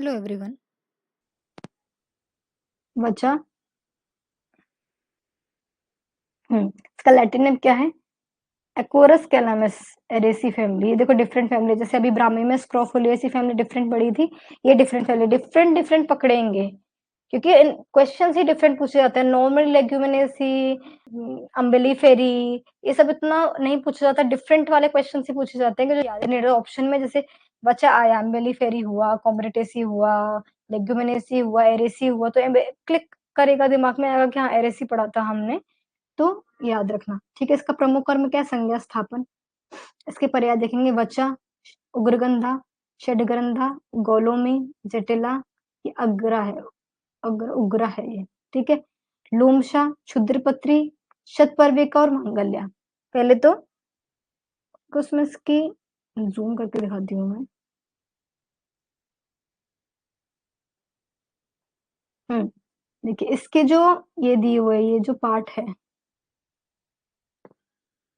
Hello everyone. बचा। इसका Latin name क्या है? एक्वोरस कैलामिस एरेसी फैमिली। ये देखो डिफरेंट फैमिली, जैसे अभी ब्राह्मीमस स्क्रोफोलिएसी फैमिली डिफरेंट पड़ी थी, ये डिफरेंट फैमिली डिफरेंट डिफरेंट पकड़ेंगे क्योंकि इन क्वेश्चंस ही डिफरेंट पूछे जाते हैं। नॉर्मल लेग्यूमिनेसी, अम्बिलीफेरी, ये सब इतना नहीं पूछा जाता, डिफरेंट वाले क्वेश्चन ही पूछे जाते हैं कि जो याद नहीं रहे। ऑप्शन में जैसे बचा आया, अम्बिलीफेरी हुआ, कॉम्ब्रेटेसी हुआ, लेग्यूमिनेसी हुआ, एरेसी हुआ, तो क्लिक करेगा, दिमाग में आएगा कि हाँ एरेसी पढ़ा था हमने, तो याद रखना। ठीक है, इसका प्रमुख कर्म क्या है? संज्ञा स्थापन। इसके पर्याय देखेंगे, वचा, उग्रगंधा, षडग्रंथा, गोलोमी, जटिला, ये अग्रा है, उग्रा है ये। ठीक है, लोमशा, क्षुद्रपत्री, शतपर्विका और मंगल्या। पहले तो उसमें इसकी जूम करके दिखाती हूँ मैं। देखिए इसके जो ये दिए हुए ये जो पार्ट है,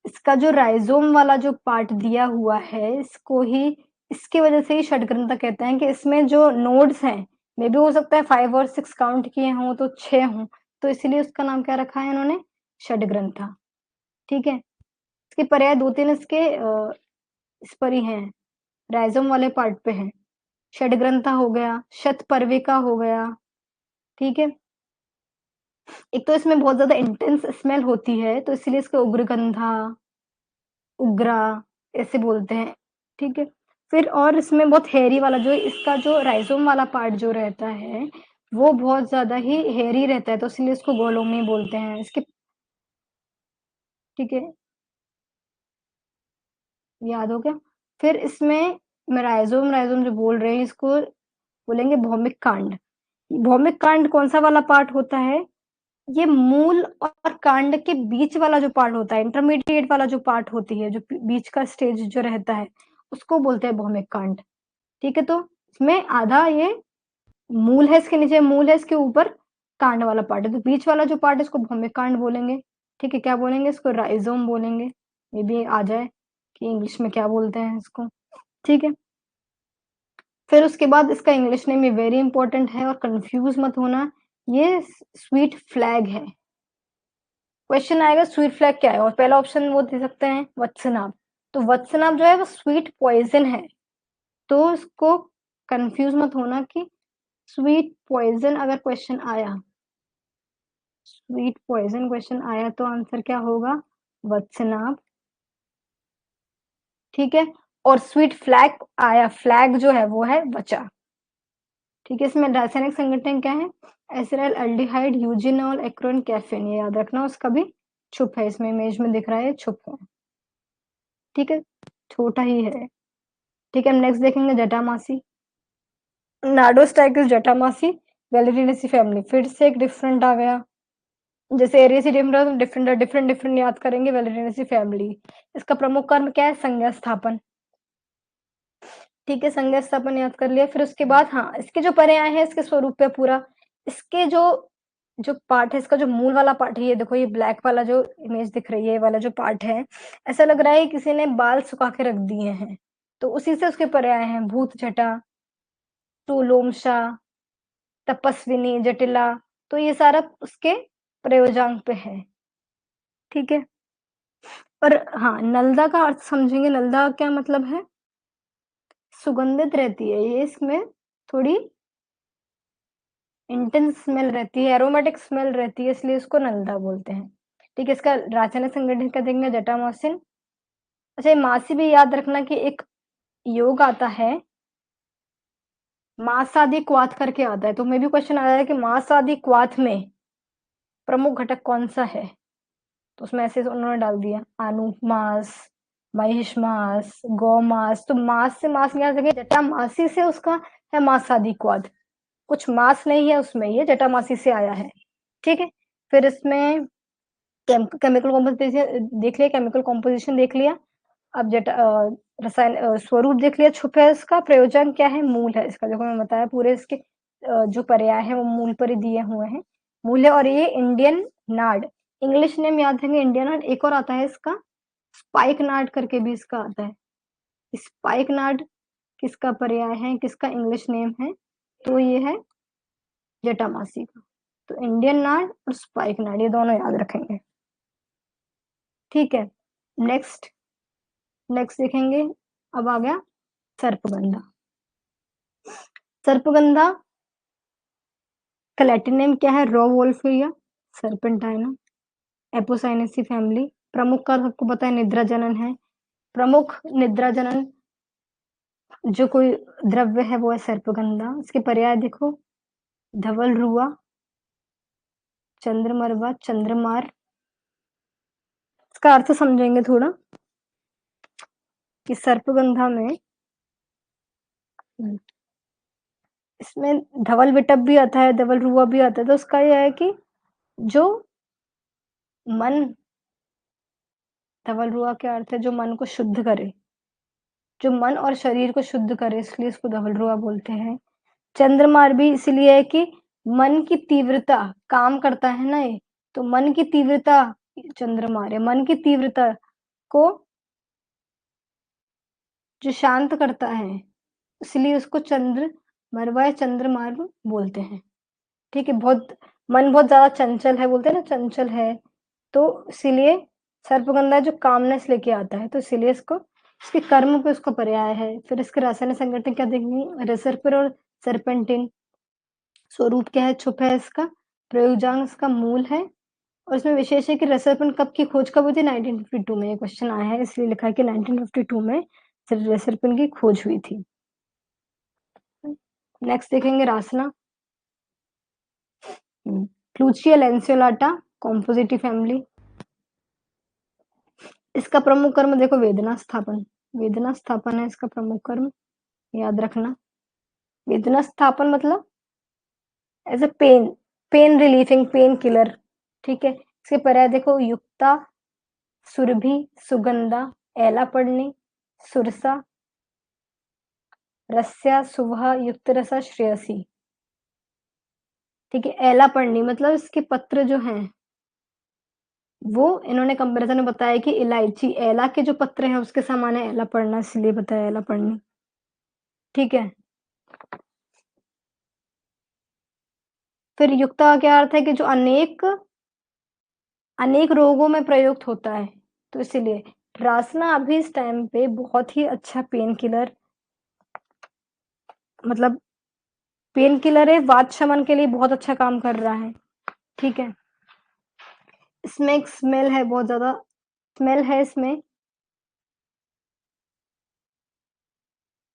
इसका जो राइजोम वाला जो पार्ट दिया हुआ है, इसको ही, इसकी वजह से ही षडग्रंथा कहते हैं कि इसमें जो नोड्स हैं, मे भी हो सकता है 5 और 6 काउंट किए हों तो 6 हों, तो इसीलिए उसका नाम क्या रखा है इन्होंने? षडग्रंथा। ठीक है, इसके पर्याय 2-3 इसके इस पर ही हैं, राइजोम वाले पार्ट पे हैं। षडग्रंथा हो गया, शतपर्विका हो गया। ठीक है, एक तो इसमें बहुत ज्यादा इंटेंस स्मेल होती है, तो इसीलिए इसको उग्रगंधा, उग्रा ऐसे बोलते हैं। ठीक है, फिर और इसमें बहुत हेरी वाला जो इसका जो राइजोम वाला पार्ट जो रहता है, वो बहुत ज्यादा ही हेरी रहता है, तो इसलिए इसको गोलोमी बोलते हैं इसके। ठीक है, याद हो गया। फिर इसमें मैं राइजोम राइजोम जो बोल रहे हैं, इसको बोलेंगे भौमिक कांड। भौमिक कांड कौन सा वाला पार्ट होता है? ये मूल और कांड के बीच वाला जो पार्ट होता है, इंटरमीडिएट वाला जो पार्ट होती है, जो बीच का स्टेज जो रहता है, उसको बोलते हैं भौमिक कांड। ठीक है, तो इसमें आधा ये मूल है, इसके नीचे मूल है, इसके ऊपर कांड वाला पार्ट है, तो बीच वाला जो पार्ट है इसको भौमिक कांड बोलेंगे। ठीक है, क्या बोलेंगे इसको? राइजोम बोलेंगे। ये भी आ जाए कि इंग्लिश में क्या बोलते हैं इसको। ठीक है, फिर उसके बाद इसका इंग्लिश नेम, ये वेरी इंपॉर्टेंट है और कंफ्यूज मत होना, ये स्वीट फ्लैग है। क्वेश्चन आएगा स्वीट फ्लैग क्या है, और पहला ऑप्शन वो दे सकते हैं वत्सनाभ। तो वत्सनाभ जो है वो स्वीट पॉइजन है, तो इसको कंफ्यूज मत होना कि स्वीट पॉइजन अगर क्वेश्चन आया, स्वीट पॉइजन क्वेश्चन आया तो आंसर क्या होगा? वत्सनाभ। ठीक है, और स्वीट फ्लैग आया, फ्लैग जो है वो है वचा। ठीक है, इसमें रासायनिक संगठन क्या है? एसिराइल एल्डिहाइड, यूजिनॉल, एक्रोन, कैफीन। ये याद रखना, उसका भी छुप है, इसमें इमेज में दिख रहा है, छुप है। ठीक है, छोटा ही है। ठीक है, हम नेक्स्ट देखेंगे जटामासी। नाडोस्टाइकस जटामासी, वेलेरिनेसी फैमिली। फिर से एक डिफरेंट आ गया, जैसे एरियसी डिफरेंट डिफरेंट डिफरेंट डिफरेंट याद करेंगे, वेलेरिनेसी फैमिली। इसका प्रमुख कर्म क्या है? संज्ञा स्थापन। ठीक है, संज्ञा स्थापन याद कर लिया। फिर उसके बाद हाँ, इसके जो पर्याय हैं इसके स्वरूप पे पूरा, इसके जो जो पार्ट है, इसका जो मूल वाला पार्ट है, ये देखो, ये ब्लैक वाला जो इमेज दिख रही है, ये वाला जो पार्ट है, ऐसा लग रहा है किसी ने बाल सुखा के रख दिए हैं, तो उसी से उसके पर्याय हैं भूत जटा, सुलोमशा, तपस्विनी, जटिला, तो ये सारा उसके प्रयोजांग पे है। ठीक है, और हाँ, नलदा का अर्थ समझेंगे। नलदा का क्या मतलब है? सुगंधित रहती है ये, इसमें थोड़ी इंटेंस स्मेल रहती है, एरोमेटिक स्मेल रहती है, इसलिए इसको नलदा बोलते हैं। ठीक है, इसका रासायनिक संगठन क्या देंगे? जटामासिन। अच्छा, ये मासी भी याद रखना कि एक योग आता है, मासादि क्वाथ करके आता है, तो मे भी क्वेश्चन आ जाए कि मासादि क्वाथ में प्रमुख घटक कौन सा है, तो उसमें ऐसे उन्होंने डाल दिया आनूप मास, महिष मास, गौ मास। तो मास से मास यहाँ जगह जटामासी से उसका है मासादि क्वाथ, कुछ मास नहीं है उसमें, ये जटामासी से आया है। ठीक है, फिर इसमें केमिकल कॉम्पोजिशन देख लिया, केमिकल कॉम्पोजिशन देख लिया। अब रसायन स्वरूप देख लिया, छुप है इसका, प्रयोजन क्या है? मूल है इसका, देखो मैं बताया पूरे इसके जो पर्याय है वो मूल पर ही दिए हुए हैं, मूल है। और ये इंडियन नाड, इंग्लिश नेम याद रखेंगे इंडियन नाड। एक और आता है इसका स्पाइक नाड करके भी इसका आता है। स्पाइक नाड किसका पर्याय है, किसका इंग्लिश नेम है? तो ये है जटामासी का। तो इंडियन नाट और स्पाइक नाट ये दोनों याद रखेंगे। ठीक है, नेक्स्ट देखेंगे। अब आ गया सर्पगंधा। सर्पगंधा का लैटिन नेम क्या है? रो वोल्फिया सर्पेंटाइना, एपोसाइनेसी फैमिली। प्रमुख का सबको पता है निद्रा जनन है। प्रमुख निद्रा जनन जो कोई द्रव्य है वो है सर्पगंधा। इसके पर्याय देखो, धवल रुआ, चंद्रमरवा, चंद्रमार। इसका अर्थ समझेंगे थोड़ा कि सर्पगंधा में इसमें धवल विटप भी आता है, धवल रुआ भी आता है। तो उसका यह है कि जो मन, धवल रुआ क्या अर्थ है? जो मन को शुद्ध करे, जो मन और शरीर को शुद्ध करे, इसलिए इसको धवल रुआ बोलते हैं। चंद्रमार भी इसलिए है कि मन की तीव्रता काम करता है ना ये, तो मन की तीव्रता चंद्रमार है। मन की तीव्रता को जो शांत करता है, इसलिए उसको चंद्रमरवा या चंद्रमार बोलते हैं। ठीक है, मन बहुत ज्यादा चंचल है, बोलते हैं ना चंचल है, तो इसीलिए सर्पगंधा जो कामनेस लेके आता है, तो इसीलिए इसको इसके कर्म पे उसका पर्याय है। फिर इसके रासायनिक संगठन क्या देखेंगे? रेसरपिन और सर्पेंटिन। स्वरूप क्या है? छुप है इसका। प्रयोजांग इसका मूल है। और इसमें विशेष है कि रेसरपिन कब की खोज कब हुई थी? 1952 में। ये क्वेश्चन आया है, इसलिए लिखा है कि 1952 में रेसरपिन की खोज हुई थी। नेक्स्ट देखेंगे रासना। फ्लूचिया लैंसियोलाटा कॉम्पोजिटी फैमिली। इसका प्रमुख कर्म देखो वेदना स्थापन। वेदना स्थापन है इसका प्रमुख कर्म, याद रखना। वेदना स्थापन मतलब as a pain relieving, pain killer. ठीक है, इसके पर्याय देखो, युक्ता, सुरभि, सुगंधा, एला पड़नी, सुरसा, रस्या, सुभा, युक्त रसा, श्रेयसी। ठीक है, एला पड़नी मतलब इसके पत्र जो हैं वो इन्होंने कंपैरिजन में बताया कि इलायची, एला के जो पत्र हैं उसके समान है एला पड़ना, इसलिए बताया एला पड़नी। ठीक है, फिर युक्ता का क्या अर्थ है? कि जो अनेक रोगों में प्रयुक्त होता है, तो इसीलिए रासना अभी इस टाइम पे बहुत ही अच्छा पेन किलर, मतलब पेन किलर है, वात शमन के लिए बहुत अच्छा काम कर रहा है। ठीक है, इसमें एक स्मेल है, बहुत ज्यादा स्मेल है इसमें,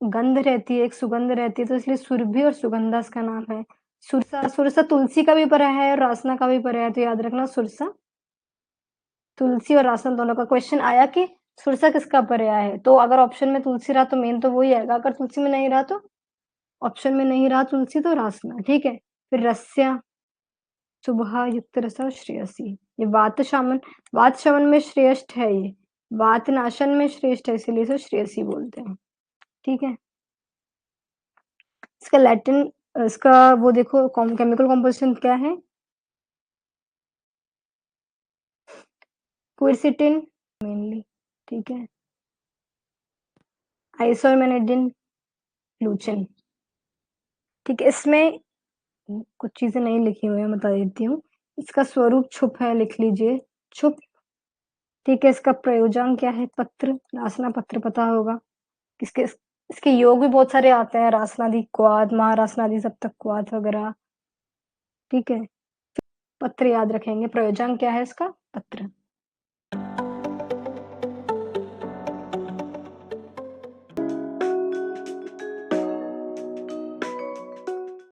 गंध रहती है, एक सुगंध रहती है, तो इसलिए सुरभि और सुगंधा इसका नाम है। सुरसा, सुरसा तुलसी का भी पर्याय है और रासना का भी पर्याय है, तो याद रखना सुरसा तुलसी और रासना दोनों का। क्वेश्चन आया कि सुरसा किसका पर्याय है, तो अगर ऑप्शन में तुलसी रहा तो मेन तो वही आएगा, अगर तुलसी में नहीं रहा तो ऑप्शन में नहीं रहा तुलसी तो रासना। ठीक है, फिर रस्या, सुबह, युक्त रसा और श्रेयसी। ये वात शमन में श्रेष्ठ है, ये वात नाशन में श्रेष्ठ है, इसीलिए इसे श्रेयसी बोलते हैं। ठीक है, इसका लैटिन, इसका वो देखो केमिकल कॉम्पोजिशन क्या है? क्विरसिटिन मेनली। ठीक है, आइसोमेनिडिन, लूचिन। ठीक है, इसमें कुछ चीजें नहीं लिखी हुई है, बता देती हूँ। इसका स्वरूप छुप है, लिख लीजिए छुप। ठीक है, इसका प्रयोजन क्या है? पत्र, रासना पत्र पता होगा। इसके इसके योग भी बहुत सारे आते हैं, रासनादि क्वाद, महारासनादि सप्तक क्वाद वगैरह। ठीक है, पत्र याद रखेंगे। प्रयोजन क्या है इसका? पत्र।